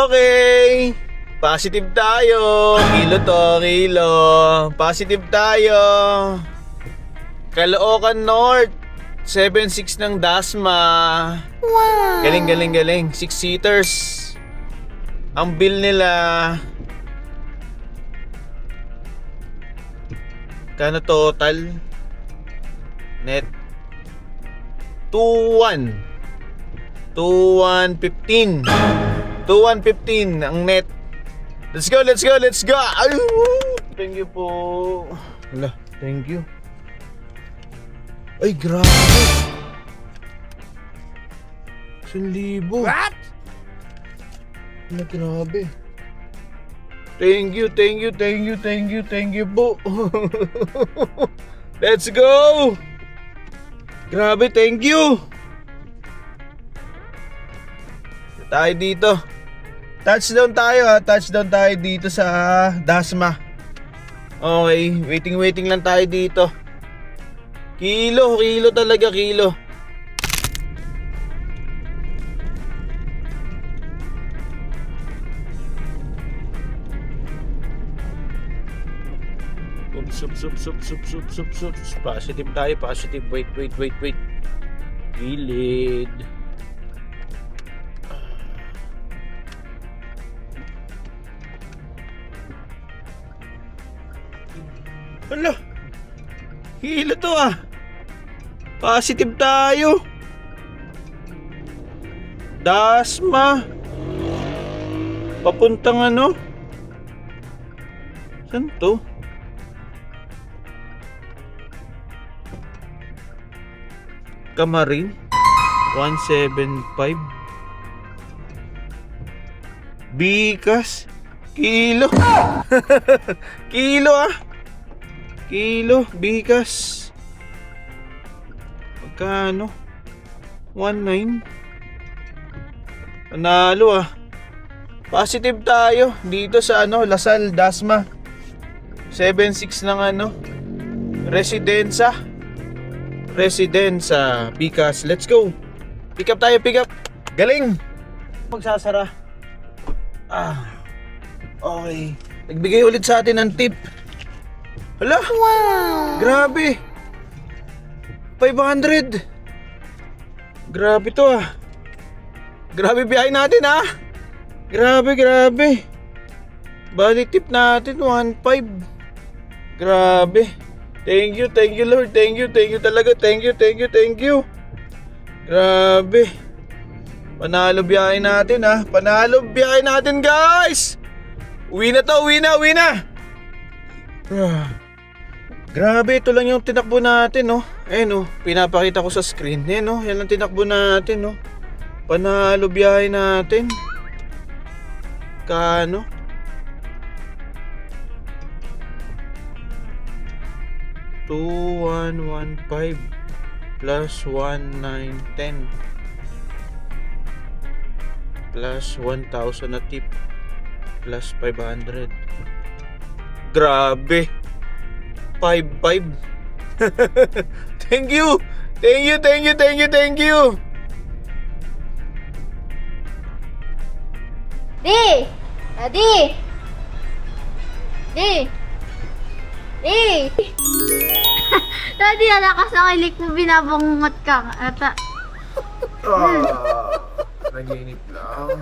Okay, positive tayo. Kilo to, kilo. Positive tayo. Caloocan North, 7.6 ng Dasma. Wow! Galing. 6-seaters. Ang bill nila, kano total? Net 2,115 ang net. Let's go. Ay, thank you po. Wala, thank you. Ay, grabe. 1,000. What? Ay, grabe. Thank you po. Let's go. Grabe, thank you. Tayo dito. Touchdown tayo dito sa Dasma. Okay, waiting lang tayo dito. Kilo talaga, kilo. Sup. Positive tayo, positive. Wait. Gilid. Hala, hilo to ah. Positive tayo. Dasma. Papuntang ano? Saan to? Kamarin 175. Bikas. Kilo. Kilo ah. Kilo, bigas. Magkano? 19. Panalo ah. Positive tayo dito sa ano, Lasal, Dasma. 7.6 ng ano, Residenza, bigas. Let's go. Pick up. Galing. Magsasara. Okay. Nagbigay ulit sa atin ng tip. Hala! Wow! Grabe! 500! Grabe to ah! Grabe biyahe natin ah! Grabe! Bali tip natin 1.5. Grabe! Thank you Lord! Thank you talaga! Thank you! Grabe! Panalo biyahe natin ah! Panalo biyahe natin guys! Uwi na! Grabe, ito lang yung tinakbo natin, no? No? Pinapakita ko sa screen. No? Yan ang tinakbo natin, no? Panalo biyahe natin. Kano? $2,115 plus 1,910 plus 1,000 na tip plus 500. Grabe. 5.5. Thank you. Daddy, alakas ang ilik mo, binabungot ka. Naginip lang.